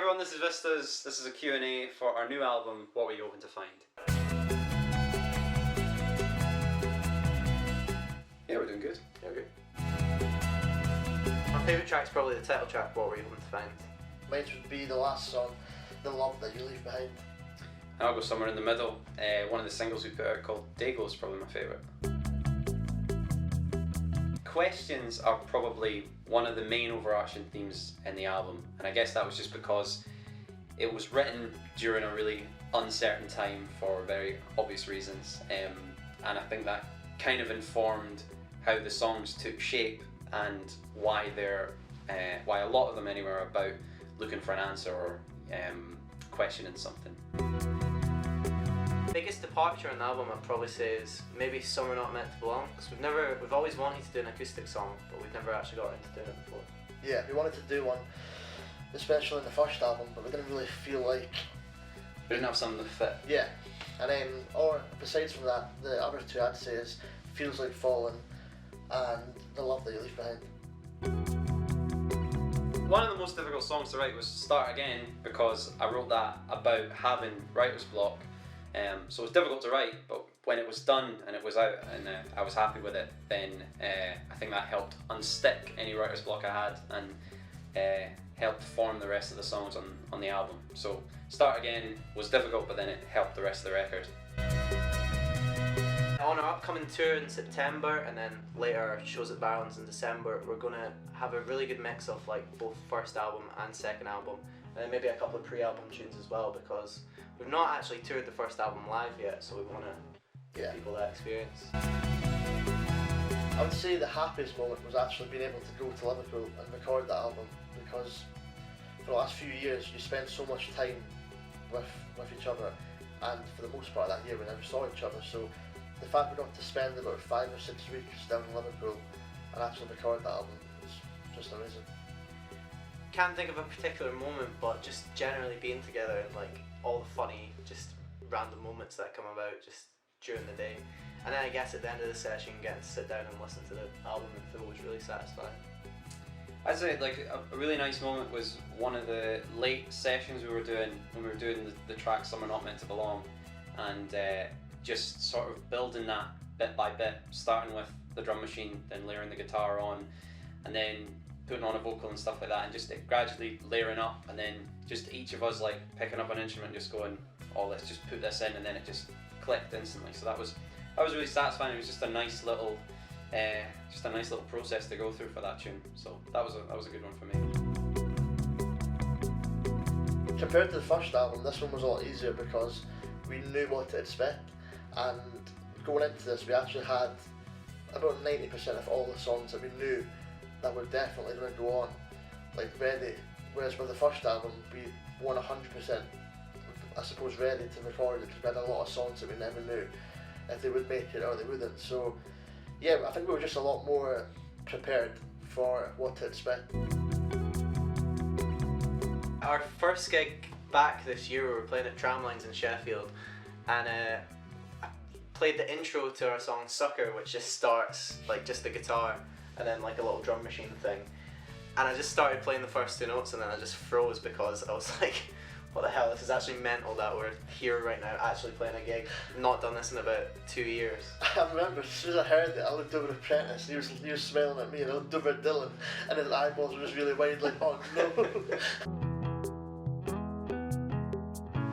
everyone, this is Vistas. This is a Q&A for our new album, What Were You Hoping to Find? Yeah, we're doing good. Yeah, we're good. My favourite track's probably the title track, What Were You Hoping to Find? Mine would be the last song, The Love That You Leave Behind. And I'll go somewhere in the middle. One of the singles we put out called Dago is probably my favourite. Questions are probably one of the main overarching themes in the album, and I guess that was just because it was written during a really uncertain time for very obvious reasons, and I think that kind of informed how the songs took shape and why a lot of them anyway are about looking for an answer or questioning something. Biggest departure in the album I'd probably say is maybe Some Are Not Meant to Belong, because we've always wanted to do an acoustic song, but we've never actually got into doing it before. Yeah, we wanted to do one, especially in the first album, but we didn't really feel like... We didn't have something to fit. Yeah, and then, or besides from that, the other two I'd say is Feels Like Falling and The Love That You Leave Behind. One of the most difficult songs to write was Start Again, because I wrote that about having writer's block. So it was difficult to write, but when it was done and it was out and I was happy with it, then I think that helped unstick any writer's block I had and helped form the rest of the songs on the album. So Start Again was difficult, but then it helped the rest of the record. On our upcoming tour in September and then later shows at Barcodes in December, we're going to have a really good mix of like both first album and second album, and then maybe a couple of pre-album tunes as well, because we've not actually toured the first album live yet, so we want to give people that experience. I would say the happiest moment was actually being able to go to Liverpool and record that album, because for the last few years you spent so much time with each other, and for the most part of that year we never saw each other, so the fact we got to spend about 5 or 6 weeks down in Liverpool and actually record that album was just amazing. Can't think of a particular moment, but just generally being together and like all the funny, just random moments that come about just during the day. And then I guess at the end of the session, getting to sit down and listen to the album in full was really satisfying. I'd say like a really nice moment was one of the late sessions we were doing when we were doing the track Some Are Not Meant to Belong, and just sort of building that bit by bit, starting with the drum machine, then layering the guitar on, and then putting on a vocal and stuff like that, and just gradually layering up, and then just each of us like picking up an instrument, just going, oh, let's just put this in, and then it just clicked instantly. So that was really satisfying. It was just a nice little process to go through for that tune. So that was a good one for me. Compared to the first album, this one was a lot easier because we knew what to expect, and going into this we actually had about 90% of all the songs that we knew that were definitely going to go on, like ready, whereas with the first album we weren't 100% I suppose ready to record it, because we had a lot of songs that we never knew if they would make it or they wouldn't. So yeah, I think we were just a lot more prepared for what to expect. Our first gig back this year, we were playing at Tramlines in Sheffield, and I played the intro to our song Sucker, which just starts like just the guitar and then like a little drum machine thing, and I just started playing the first two notes and then I just froze because I was like, what the hell, this is actually mental that we're here right now actually playing a gig. Not done this in about 2 years. I remember as soon as I heard it, I looked over at Prentice, he was smiling at me, and I looked over at Dylan and his eyeballs were just really wide, like, oh no.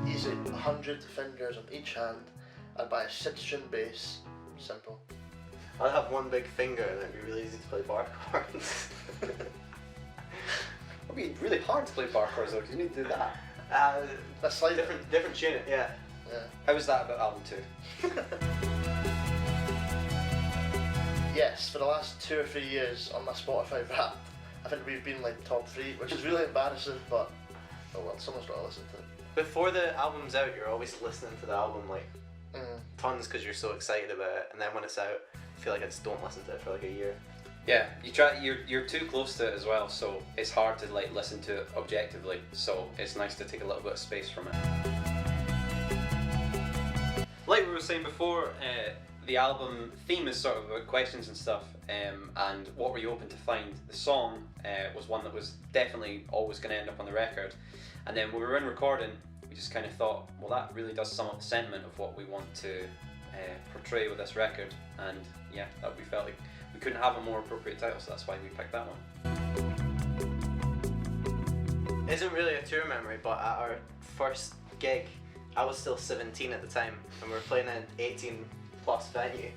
Easy, 100 fingers on each hand and by a 6-string bass, simple. I'd have one big finger and it'd be really easy to play Barcodes. It'd be really hard to play Barcodes though, because you need to do that. That's slightly different tune, yeah. How was that about album 2? Yes, for the last 2 or 3 years on my Spotify Wrapped, I think we've been like top 3, which is really embarrassing, but oh well, someone's got to listen to it. Before the album's out, you're always listening to the album like tons because you're so excited about it, and then when it's out, I feel like I just don't listen to it for like a year. Yeah, you're too close to it as well, so it's hard to like listen to it objectively, so it's nice to take a little bit of space from it. Like we were saying before, the album theme is sort of about questions and stuff, and what were you hoping to find? The song was one that was definitely always going to end up on the record, And then when we were in recording, we just kind of thought, well, that really does sum up the sentiment of what we want to portray with this record. And yeah, that we felt like we couldn't have a more appropriate title, so that's why we picked that one. It isn't really a tour memory, but at our first gig, I was still 17 at the time, and we were playing an 18 plus venue.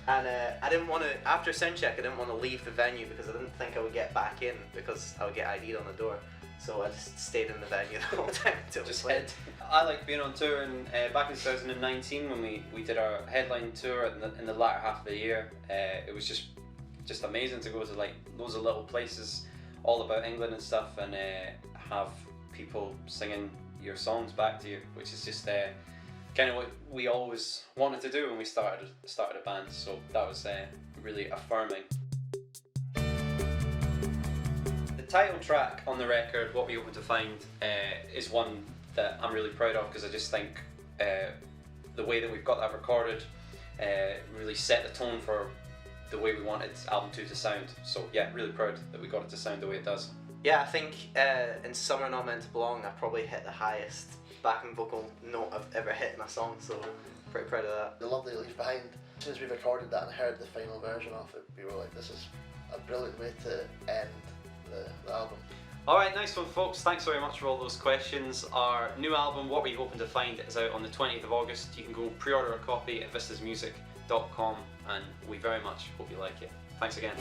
And I didn't want to, after soundcheck, I didn't want to leave the venue because I didn't think I would get back in because I would get ID'd on the door. So I just stayed in the venue the whole time until we played. I like being on tour, and back in 2019 when we did our headline tour in the latter half of the year, it was just amazing to go to like loads of little places all about England and stuff, and have people singing your songs back to you, which is just kind of what we always wanted to do when we started a band. So that was really affirming. The title track on the record, What We Open to Find, is one that I'm really proud of, because I just think the way that we've got that recorded really set the tone for the way we wanted album 2 to sound. So yeah, really proud that we got it to sound the way it does. Yeah, I think in Summer Not Meant to Belong, I probably hit the highest backing vocal note I've ever hit in a song, so pretty proud of that. The Love That You Leave Behind, as soon as we recorded that and heard the final version of it, we were like, this is a brilliant way to end the album. Alright, nice one folks, thanks very much for all those questions. Our new album, What We Hoping to Find, is out on the 20th of August. You can go pre-order a copy at vistasmusic.com, and we very much hope you like it. Thanks again.